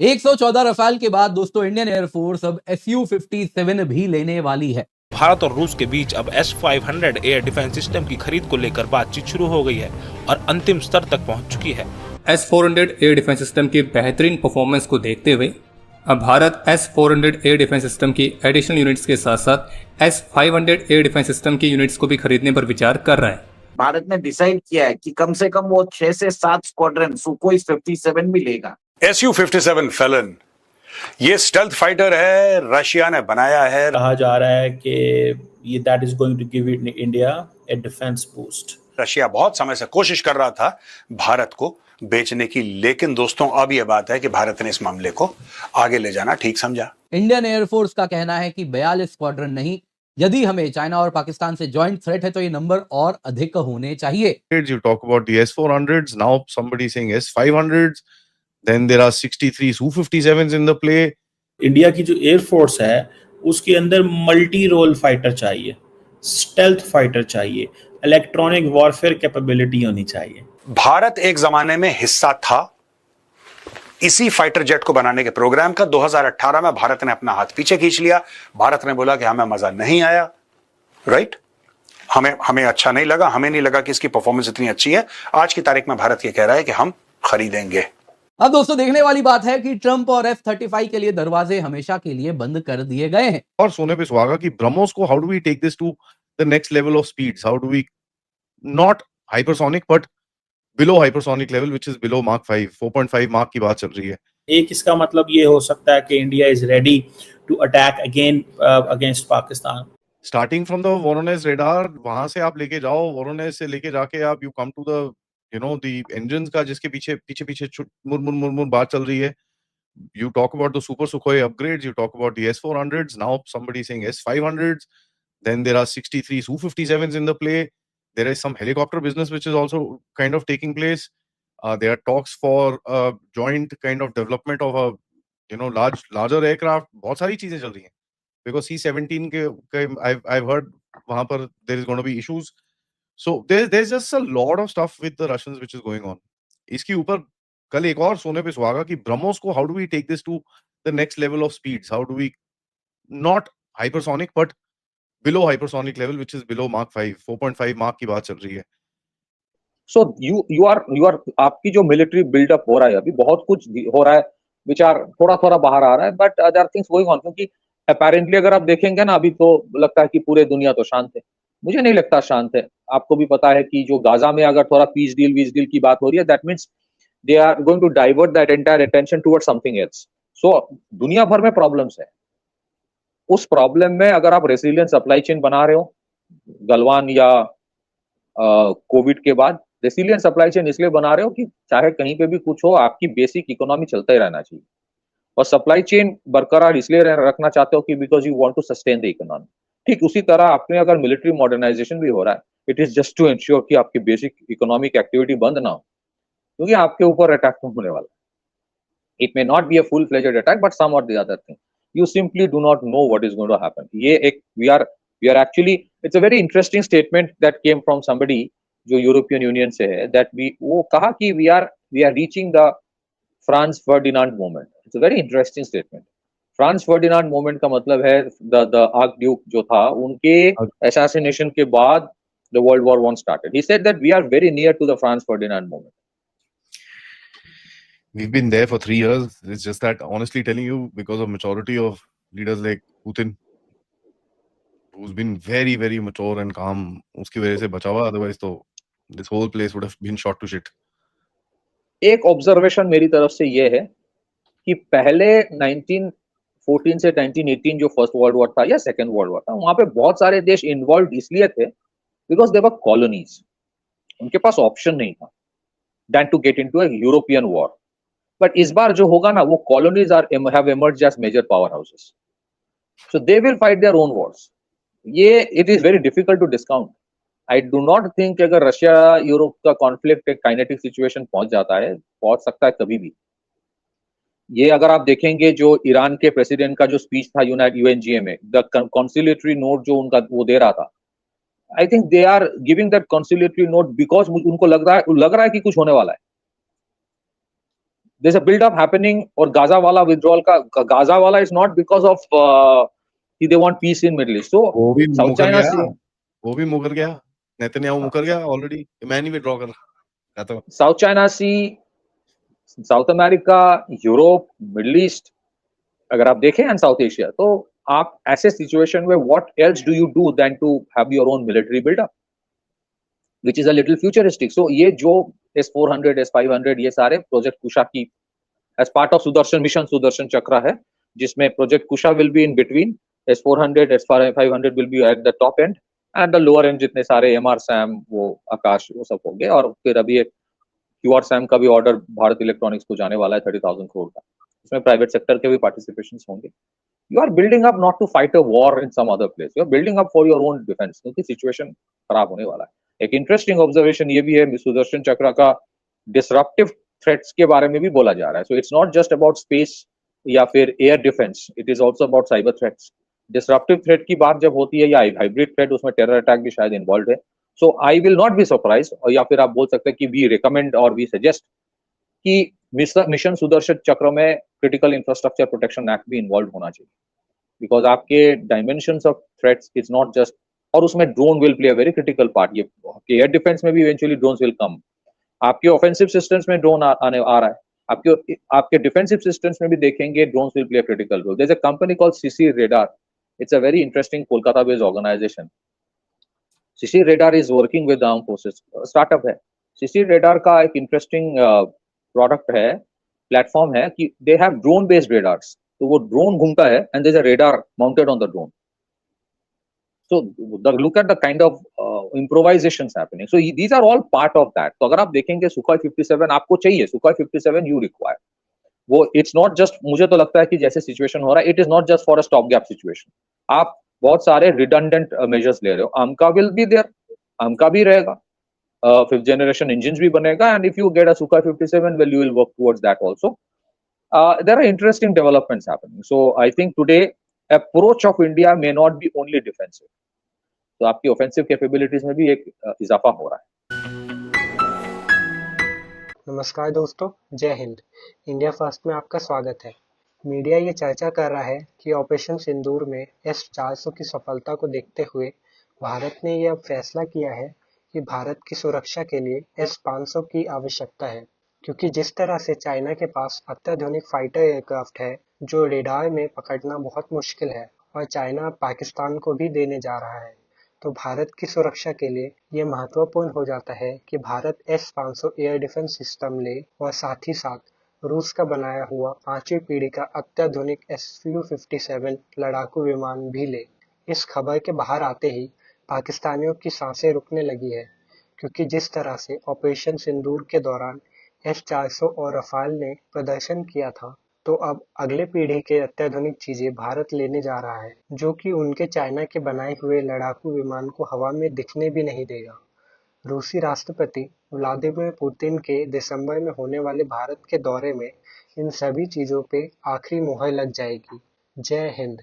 114 Rafale के बाद दोस्तों इंडियन एयरफोर्स अब Su-57 भी लेने वाली है। भारत और रूस के बीच अब S-500 एयर डिफेंस सिस्टम की खरीद को लेकर बातचीत शुरू हो गई है और अंतिम स्तर तक पहुंच चुकी है। S-400 एयर डिफेंस सिस्टम की बेहतरीन परफॉर्मेंस को देखते हुए अब Bharat S-400 air defence system की एडिशनल यूनिट्स के साथ साथ S-500 एयर डिफेंस सिस्टम की यूनिट्स को भी खरीदने पर विचार कर रहा है। भारत ने डिसाइड किया है कि कम से कम वो 6 से 7 स्क्वाड्रन सुकोई 57 भी लेगा। Su-57 फेलन ये स्टेल्थ फाइटर है, रशिया ने बनाया है। कहा जा रहा है कि ये that is going to give India a defence boost. Russia बहुत समय से कोशिश कर रहा था भारत को बेचने की, लेकिन दोस्तों अब यह बात है कि भारत ने इस मामले को आगे ले जाना ठीक समझा। इंडियन एयरफोर्स का कहना है कि 42 स्क्वाड्रन नहीं, यदि हमें चाइना और पाकिस्तान से जॉइंट थ्रेट है तो ये नंबर और अधिक होने चाहिए। You talk about the S-400s, now somebody saying S-500s, then there are 63 Su-57s in the play. India की जो एयरफोर्स है उसके अंदर मल्टी रोल फाइटर चाहिए, स्टेल्थ फाइटर चाहिए, इलेक्ट्रॉनिक वॉरफेयर कैपेबिलिटी होनी चाहिए। भारत एक जमाने में हिस्सा था इसी फाइटर जेट को बनाने के प्रोग्राम का। 2018 में भारत ने अपना हाथ पीछे खींच लिया। भारत ने बोला कि हमें मजा नहीं आया, राइट, हमें अच्छा नहीं लगा, हमें नहीं लगा कि इसकी परफॉर्मेंस इतनी अच्छी है। आज की तारीख में भारत ये कह रहा है कि हम खरीदेंगे। अब दोस्तों देखने वाली बात है कि ट्रंप और F-35 के लिए दरवाजे हमेशा के लिए बंद कर दिए गए हैं। और सोने पे सुहागा कि ब्रह्मोस को how do we take this to the next level of speeds, how do we not hypersonic but below hypersonic level which is below मार्क 5, 4.5 मार्क की बात चल रही है। एक इसका मतलब ये हो सकता है कि India is ready to attack again against Pakistan. Starting from the Voronezh radar, वहां से आप लेके जाओ, वोरोनेज से लेके जाके आप you come to the the engines का जिसके पीछे मुर बात चल रही है। You talk about the Super Sukhoi upgrades, you talk about the S-400s, now somebody saying S-500s, then there are 63 Su-57s in the play. There is some helicopter business which is also kind of taking place. There are talks for joint kind of development of a larger aircraft. बहुत सारी चीजें चल रही हैं because C-17 के I've heard वहां पर there is going to be issues. So there's just a lot of stuff with the Russians which is going on. इसके ऊपर कल एक और सोने पे सुहागा कि ब्रह्मोस को how do we take this to the next level of speeds, how do we not hypersonic but below hypersonic level which is below Mark 5, 4.5 मार्क की बात चल रही है। So you are आपकी जो मिलिट्री बिल्डअप हो रहा है अभी बहुत कुछ हो रहा है विचार थोड़ा बाहर आ रहा है, but other things going on, क्योंकि अपेरेंटली अगर आप देखेंगे ना अभी तो लगता है कि पूरे दुनिया तो शांत है। मुझे नहीं लगता शांत है। आपको भी पता है कि जो गाजा में अगर थोड़ा पीस डील की बात हो रही है, that means they are going to divert that entire attention towards something else. So दुनिया भर में प्रॉब्लम्स है। उस प्रॉब्लम में अगर आप रेसिलियंट सप्लाई चेन बना रहे हो गलवान या कोविड के बाद, रेसिलियंट सप्लाई चेन इसलिए बना रहे हो कि चाहे कहीं पे भी कुछ हो आपकी बेसिक इकोनॉमी चलता ही रहना चाहिए, और सप्लाई चेन बरकरार इसलिए रखना चाहते हो कि because you want to sustain the economy. ठीक उसी तरह आपने अगर मिलिट्री मॉडर्नाइजेशन भी हो रहा है, it is just to ensure कि आपकी बेसिक इकोनॉमिक एक्टिविटी बंद ना हो, क्योंकि आपके ऊपर अटैक होने वाला है। It may not be a full fledged attack but some और the other thing, you simply do not know what is going to happen. ये एक we are actually, it's a very interesting statement that came from somebody जो European Union से है, that वो कहा कि we are reaching the Franz Ferdinand moment. It's a very interesting statement. Franz Ferdinand moment का मतलब है द आर्क ड्यूक जो था उनके असैसिनेशन के बाद the world war one started. He said that we are very near to the Franz Ferdinand moment. We've been there for 3 years. It's just that, honestly telling you, because of maturity of leaders like Putin, who's been very, very mature and calm, उसकी वजह से बचा हुआ, otherwise तो this whole place would have been shot to shit. एक observation मेरी तरफ से ये है कि पहले 1914 से 1918 जो फर्स्ट वर्ल्ड वॉर था या सेकेंड वर्ल्ड वॉर था, वहां पे बहुत सारे देश इन्वॉल्व इसलिए थे बिकॉज दे वर कॉलोनीज। उनके पास ऑप्शन नहीं था then to get into a European war. But इस बार जो होगा ना, वो colonies have emerged as major power houses, so they will fight their own wars. ये it is very difficult to discount. I do not think अगर Russia Europe का conflict एक काइनेटिक सिचुएशन पहुंच जाता है, पहुंच सकता है कभी भी। ये अगर आप देखेंगे जो ईरान के प्रेसिडेंट का जो स्पीच था यूएनजीए में, द कंसिलिएटरी नोट जो उनका वो दे रहा था, I think they are giving that conciliatory note because उनको लग रहा है कि कुछ होने वाला है। there's a build up happening, और गाजा वाला withdrawal का गाजा वाला is not because of they want peace in Middle East. So वो भी South मुकर China गया, Sea, वो भी मुकर गया, नेतन्याहू मुकर गया ऑलरेडी, मैं नहीं विड्रॉ कर रहा तो South China Sea, south America, Europe, middle east अगर आप देखें एंड साउथ एशिया, तो आप ऐसे सिचुएशन में what else do you do then to have your own military buildup which is a little futuristic. So ये जो S-400, S-500 ये सारे प्रोजेक्ट कुशा की as part of Sudarshan mission Sudarshan Chakra है, जिसमें project Kusha will be in between, S-400, S-500 will be at the top end, and the lower end जितने सारे MR SAM, वो आकाश, वो सब हो गए. और फिर अभी एक QR SAM का भी ऑर्डर भारत इलेक्ट्रॉनिक्स को जाने वाला है 30,000 करोड़ का, इसमें प्राइवेट सेक्टर के भी पार्टिसिपेशन होंगे. You are building up not to fight a war in some other place, you are building up for your own defence, क्योंकि सिचुएशन खराब होने वाला है. एक इंटरेस्टिंग ऑब्जर्वेशन ये भी है, सुदर्शन चक्र का डिसरप्टिव थ्रेट्स के बारे में भी बोला जा रहा है. So it's not just about space या फिर air defence, it is also about cyber threats. Disruptive threat की बात जब होती है, या हाइब्रिड थ्रेट, उसमें टेरर अटैक भी शायद इन्वॉल्व है. So I will not be surprise, या फिर आप बोल सकते हैं कि वी रिकमेंड और वी सजेस्ट कि मिशन सुदर्शन चक्र में क्रिटिकल इंफ्रास्ट्रक्चर प्रोटेक्शन एक्ट भी इन्वॉल्व होना चाहिए, बिकॉज आपके dimensions of threats is not just, और उसमें drone will play a very critical part. ये एयर डिफेंस में भी इवेंचुअली ड्रोन्स विल कम. आपके ऑफेंसिव सिस्टम्स में ड्रोन आ रहा है, आपके डिफेंसिव सिस्टम्स में भी देखेंगे drones will play a critical role. There is a company called CC Radar. It's a very interesting Kolkata based organisation. CC Radar is working with the armed forces, startup है. CC Radar का एक interesting product है, platform है, कि they have drone based radars. तो वो drone घूमता है and there is a radar mounted on the drone. So look at the kind of improvisations happening. So these are all part of that. तो अगर आप देखेंगे Sukhoi 57 आपको चाहिए, Sukhoi 57 you require. वो इट्स नॉट जस्ट, मुझे तो लगता है कि जैसे सिचुएशन हो रहा है, it is not just for a stop gap situation. आप बहुत सारे रिडंडेंट मेजर्स ले रहे हो. आमका विल बी देयर, आमका भी रहेगा, फिफ्थ जनरेशन इंजन भी बनेगा, and if you get a Sukhoi 57 well you will work towards that also. There are interesting developments happening. So I think today approach of India may not be only defensive. तो आपकी offensive capabilities में भी एक इजाफा हो रहा है. नमस्कार दोस्तों, जय हिंद. इंडिया फर्स्ट में आपका स्वागत है. मीडिया ये चर्चा कर रहा है कि ऑपरेशन सिंदूर में S-400 की सफलता को देखते हुए भारत ने यह फैसला किया है कि भारत की सुरक्षा के लिए S-500 की आवश्यकता है, क्योंकि जिस तरह से चाइना के पास अत्याधुनिक फाइटर एयरक्राफ्ट है जो रेडार में पकड़ना बहुत मुश्किल है, और चाइना पाकिस्तान को भी देने जा रहा है, तो भारत की सुरक्षा के लिए यह महत्वपूर्ण हो जाता है कि Bharat S-500 air defence system ले, और साथ ही साथ रूस का बनाया हुआ 5वीं पीढ़ी का अत्याधुनिक Su-57 लड़ाकू विमान भी ले. इस खबर के बाहर आते ही पाकिस्तानियों की सांसें रुकने लगी है, क्योंकि जिस तरह से ऑपरेशन सिंदूर के दौरान S-400 और रफाल ने प्रदर्शन किया था, तो अब अगले पीढ़ी के अत्याधुनिक चीजें भारत लेने जा रहा है, जो कि उनके चाइना के बनाए हुए लड़ाकू विमान को हवा में दिखने भी नहीं देगा. रूसी राष्ट्रपति व्लादिमीर पुतिन के दिसंबर में होने वाले भारत के दौरे में इन सभी चीजों पे आखिरी मुहर लग जाएगी. जय हिंद.